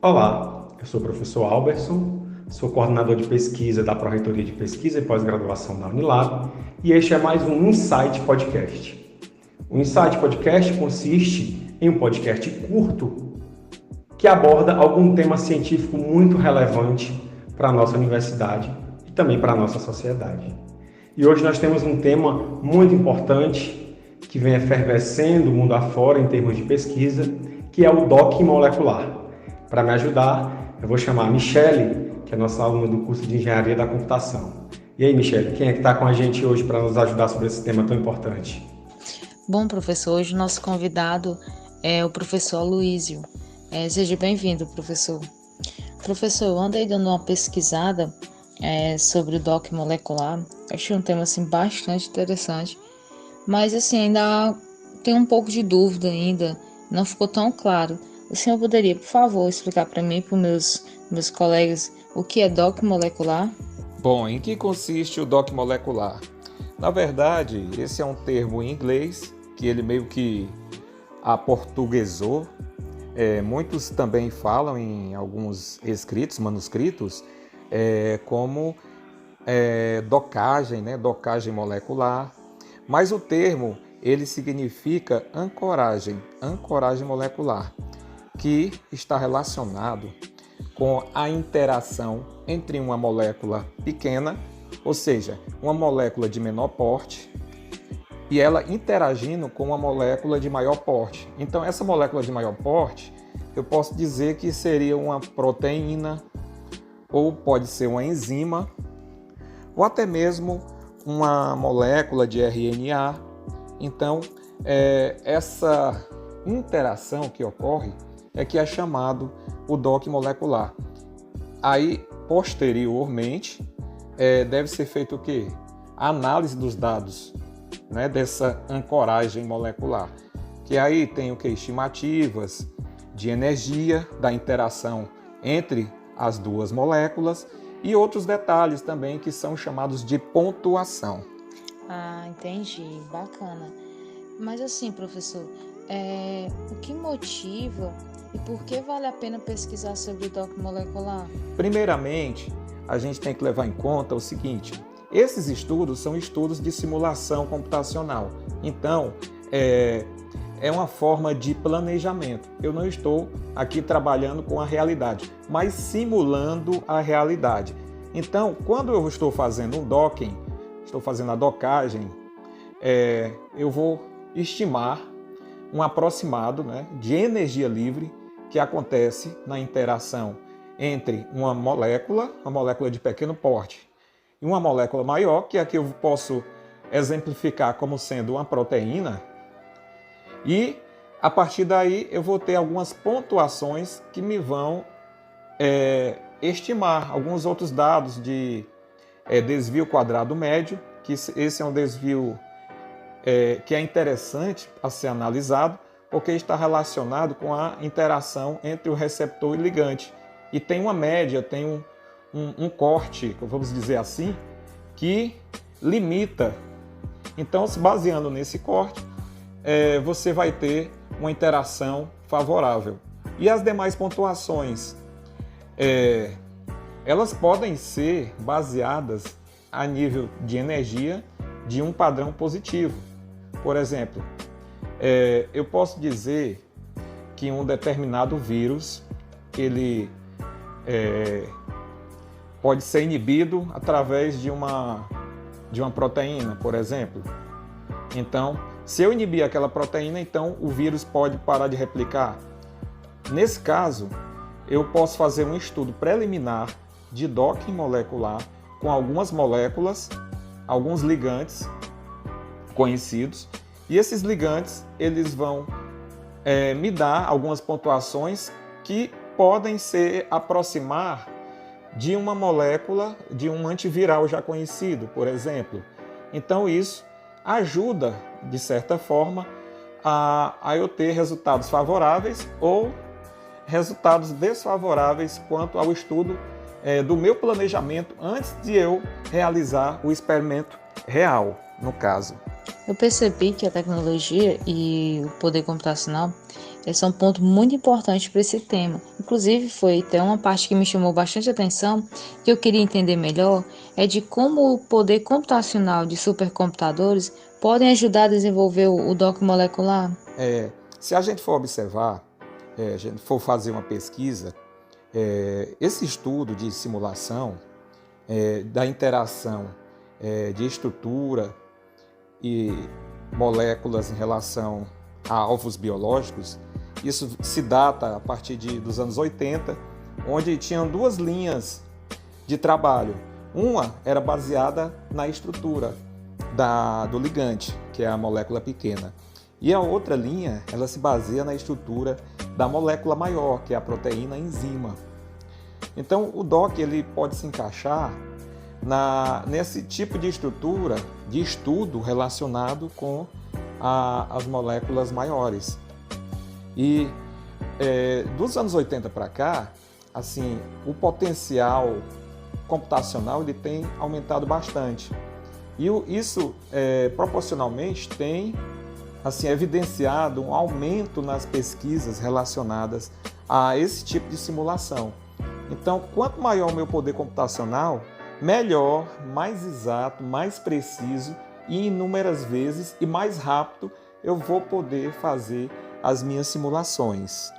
Olá, eu sou o professor Alberson, sou coordenador de pesquisa da Pró-Reitoria de Pesquisa e Pós-Graduação da Unilab e este é mais um Insight Podcast. O Insight Podcast consiste em um podcast curto que aborda algum tema científico muito relevante para a nossa universidade e também para a nossa sociedade. E hoje nós temos um tema muito importante que vem efervescendo o mundo afora em termos de pesquisa, que é o docking molecular. Para me ajudar, eu vou chamar a Michele, que é nossa aluna do curso de Engenharia da Computação. E aí, Michele, quem é que está com a gente hoje para nos ajudar sobre esse tema tão importante? Bom, professor, hoje o nosso convidado é o professor Aloísio. Seja bem-vindo, professor. Professor, eu andei dando uma pesquisada sobre o docking molecular. Achei um tema assim, bastante interessante, mas assim, ainda tem um pouco de dúvida ainda, não ficou tão claro. O senhor poderia, por favor, explicar para mim e para os meus colegas o que é docking molecular? Bom, em que consiste o docking molecular? Na verdade, esse é um termo em inglês que ele meio que aportuguesou. Muitos também falam em alguns escritos, manuscritos, como docagem, né? Docagem molecular. Mas o termo ele significa ancoragem, ancoragem molecular, que está relacionado com a interação entre uma molécula pequena, ou seja, uma molécula de menor porte, e ela interagindo com uma molécula de maior porte. Então, essa molécula de maior porte, eu posso dizer que seria uma proteína, ou pode ser uma enzima, ou até mesmo uma molécula de RNA. Então, essa interação que ocorre é que é chamado o docking molecular. Aí, posteriormente, deve ser feito o quê? A análise dos dados, né, dessa ancoragem molecular. Que aí tem o quê? Estimativas de energia da interação entre as duas moléculas e outros detalhes também que são chamados de pontuação. Ah, entendi. Bacana. Mas assim, professor, o que motiva e por que vale a pena pesquisar sobre o docking molecular? Primeiramente, a gente tem que levar em conta o seguinte: esses estudos são estudos de simulação computacional. Então, é uma forma de planejamento. Eu não estou aqui trabalhando com a realidade, mas simulando a realidade. Então, quando eu estou fazendo um docking, estou fazendo a docagem, eu vou estimar um aproximado, né, de energia livre que acontece na interação entre uma molécula de pequeno porte, e uma molécula maior, que aqui eu posso exemplificar como sendo uma proteína, e a partir daí eu vou ter algumas pontuações que me vão estimar alguns outros dados de desvio quadrado médio, que esse é um desvio que é interessante a ser analisado, porque está relacionado com a interação entre o receptor e ligante. E tem uma média, tem um corte, vamos dizer assim, que limita. Então, se baseando nesse corte, você vai ter uma interação favorável. E as demais pontuações, elas podem ser baseadas a nível de energia de um padrão positivo. Por exemplo, eu posso dizer que um determinado vírus ele pode ser inibido através de uma proteína, por exemplo. Então, se eu inibir aquela proteína, então o vírus pode parar de replicar. Nesse caso, eu posso fazer um estudo preliminar de docking molecular com algumas moléculas, alguns ligantes conhecidos, e esses ligantes eles vão me dar algumas pontuações que podem se aproximar de uma molécula de um antiviral já conhecido, por exemplo. Então isso ajuda, de certa forma, a eu ter resultados favoráveis ou resultados desfavoráveis quanto ao estudo do meu planejamento antes de eu realizar o experimento real, no caso. Eu percebi que a tecnologia e o poder computacional são um ponto muito importante para esse tema. Inclusive, foi até uma parte que me chamou bastante atenção, que eu queria entender melhor, é de como o poder computacional de supercomputadores podem ajudar a desenvolver o dock molecular. Se a gente for observar, a gente for fazer uma pesquisa, esse estudo de simulação da interação de estrutura e moléculas em relação a alvos biológicos, isso se data a partir dos anos 80, onde tinham duas linhas de trabalho. Uma era baseada na estrutura do ligante, que é a molécula pequena, e a outra linha ela se baseia na estrutura da molécula maior, que é a proteína enzima. Então, o DOC ele pode se encaixar nesse tipo de estrutura de estudo relacionado com as moléculas maiores. E dos anos 80 para cá, assim, o potencial computacional ele tem aumentado bastante. E isso proporcionalmente tem assim, evidenciado um aumento nas pesquisas relacionadas a esse tipo de simulação. Então, quanto maior o meu poder computacional, melhor, mais exato, mais preciso e inúmeras vezes e mais rápido eu vou poder fazer as minhas simulações.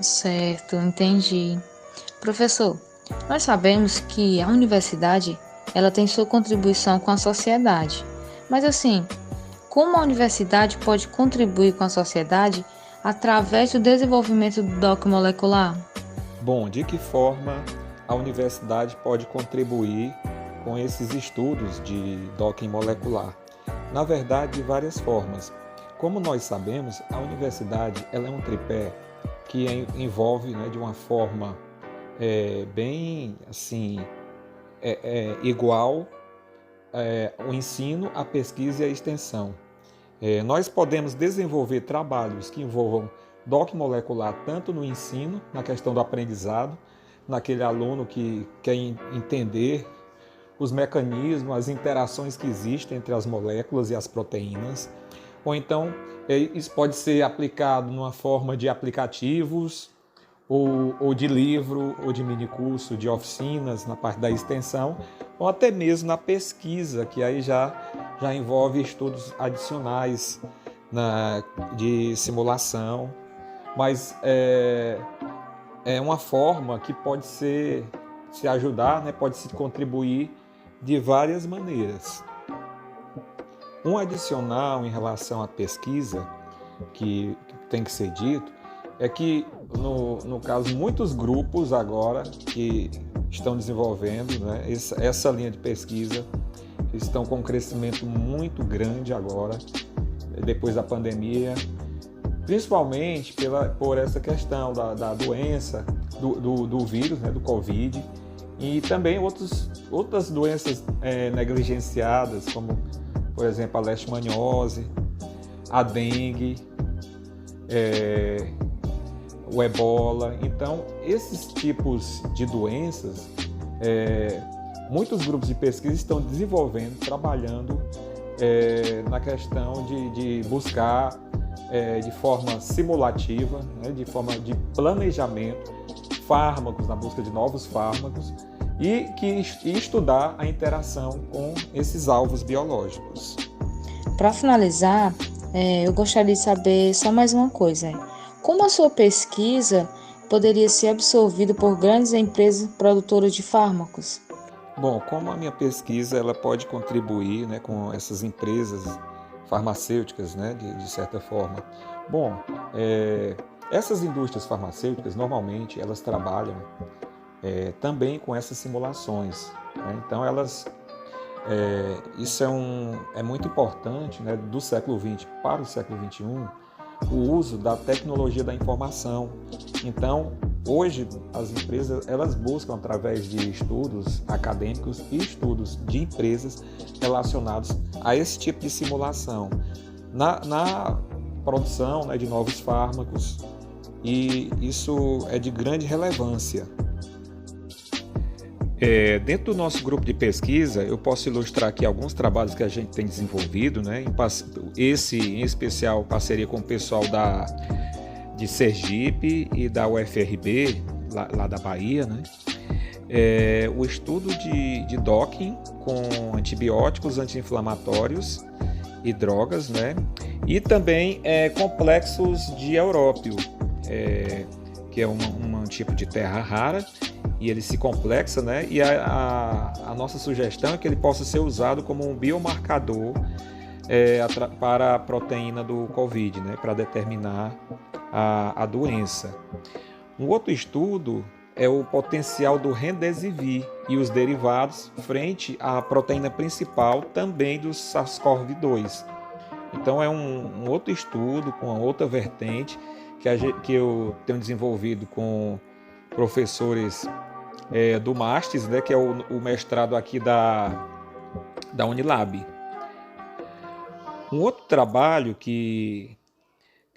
Certo, entendi. Professor, nós sabemos que a universidade ela tem sua contribuição com a sociedade. Mas assim, como a universidade pode contribuir com a sociedade através do desenvolvimento do dock molecular? Bom, de que forma a universidade pode contribuir com esses estudos de docking molecular? Na verdade, de várias formas. Como nós sabemos, a universidade ela é um tripé que envolve, né, de uma forma bem assim, igual o ensino, a pesquisa e a extensão. Nós podemos desenvolver trabalhos que envolvam docking molecular tanto no ensino, na questão do aprendizado, naquele aluno que quer entender os mecanismos, as interações que existem entre as moléculas e as proteínas. Ou então, isso pode ser aplicado numa forma de aplicativos, ou de livro, ou de minicurso, de oficinas na parte da extensão, ou até mesmo na pesquisa, que aí já envolve estudos adicionais de simulação. Mas é uma forma que pode se ajudar, né? Pode se contribuir de várias maneiras. Um adicional em relação à pesquisa que tem que ser dito é que, no caso, muitos grupos agora que estão desenvolvendo, né, essa linha de pesquisa estão com um crescimento muito grande agora, depois da pandemia, principalmente por essa questão da doença, do vírus, né, do Covid, e também outras doenças negligenciadas, como, por exemplo, a leishmaniose, a dengue, o ebola. Então, esses tipos de doenças, muitos grupos de pesquisa estão desenvolvendo, trabalhando na questão de buscar de forma simulativa, né, de forma de planejamento, fármacos, na busca de novos fármacos e estudar a interação com esses alvos biológicos. Para finalizar, eu gostaria de saber só mais uma coisa. Como a sua pesquisa poderia ser absorvida por grandes empresas produtoras de fármacos? Bom, como a minha pesquisa ela pode contribuir, né, com essas empresas farmacêuticas, né, de certa forma? Bom, essas indústrias farmacêuticas, normalmente, elas trabalham também com essas simulações, né? Então, isso é muito importante, né, do século XX para o século XXI, o uso da tecnologia da informação. Então, hoje, as empresas elas buscam, através de estudos acadêmicos e estudos de empresas relacionados a esse tipo de simulação, na produção, né, de novos fármacos, e isso é de grande relevância. Dentro do nosso grupo de pesquisa, eu posso ilustrar aqui alguns trabalhos que a gente tem desenvolvido, né? Esse, em especial, parceria com o pessoal de Sergipe e da UFRB, lá da Bahia, né? O estudo de docking com antibióticos, anti-inflamatórios e drogas, né? E também complexos de európio, que é um tipo de terra rara, e ele se complexa, né? E a nossa sugestão é que ele possa ser usado como um biomarcador para a proteína do COVID, né? Para determinar a doença. Um outro estudo é o potencial do Remdesivir e os derivados frente à proteína principal também do SARS-CoV-2. Então é um outro estudo com a outra vertente que eu tenho desenvolvido com professores do Mastes, né, que é o mestrado aqui da Unilab. Um outro trabalho que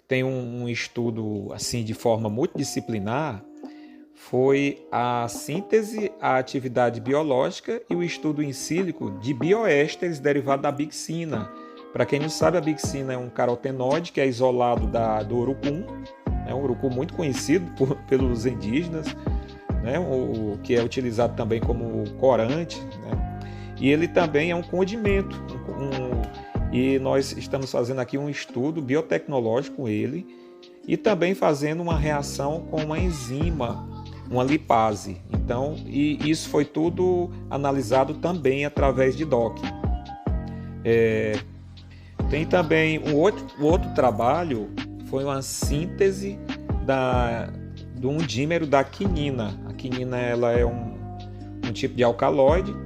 tem um estudo assim de forma multidisciplinar foi a síntese, a atividade biológica e o estudo in silico de bioésteres derivados da bixina. Para quem não sabe, a bixina é um carotenoide que é isolado do urucum, um urucum muito conhecido pelos indígenas, né, que é utilizado também como corante, né, e ele também é um condimento, e nós estamos fazendo aqui um estudo biotecnológico com ele e também fazendo uma reação com uma enzima, uma lipase. Então, e isso foi tudo analisado também através de docking. Tem também um outro trabalho, foi uma síntese de um dímero da quinina. A quinina ela é um tipo de alcaloide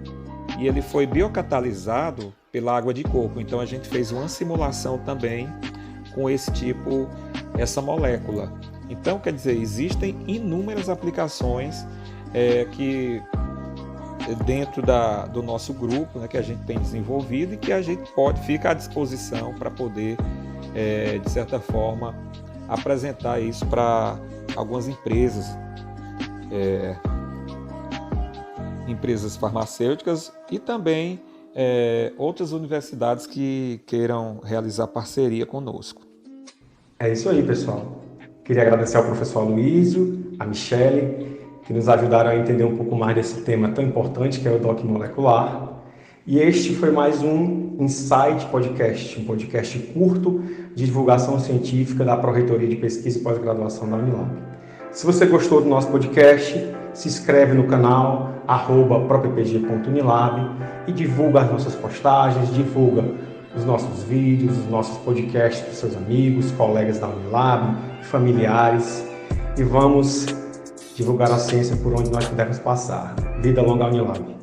e ele foi biocatalisado pela água de coco. Então a gente fez uma simulação também com essa molécula. Então, quer dizer, existem inúmeras aplicações que dentro do nosso grupo, né, que a gente tem desenvolvido e que a gente fica à disposição para poder, de certa forma, apresentar isso para algumas empresas, empresas farmacêuticas e também outras universidades que queiram realizar parceria conosco. É isso aí, pessoal. Queria agradecer ao professor Aloysio, a Michele, que nos ajudaram a entender um pouco mais desse tema tão importante que é o docking molecular. E este foi mais um Insight Podcast, um podcast curto de divulgação científica da Pró-Reitoria de Pesquisa e Pós-Graduação da Unilab. Se você gostou do nosso podcast, se inscreve no canal @propppg.unilab e divulga as nossas postagens, divulga os nossos vídeos, os nossos podcasts para seus amigos, colegas da Unilab, familiares, e vamos divulgar a ciência por onde nós pudermos passar. Vida longa à Unilab!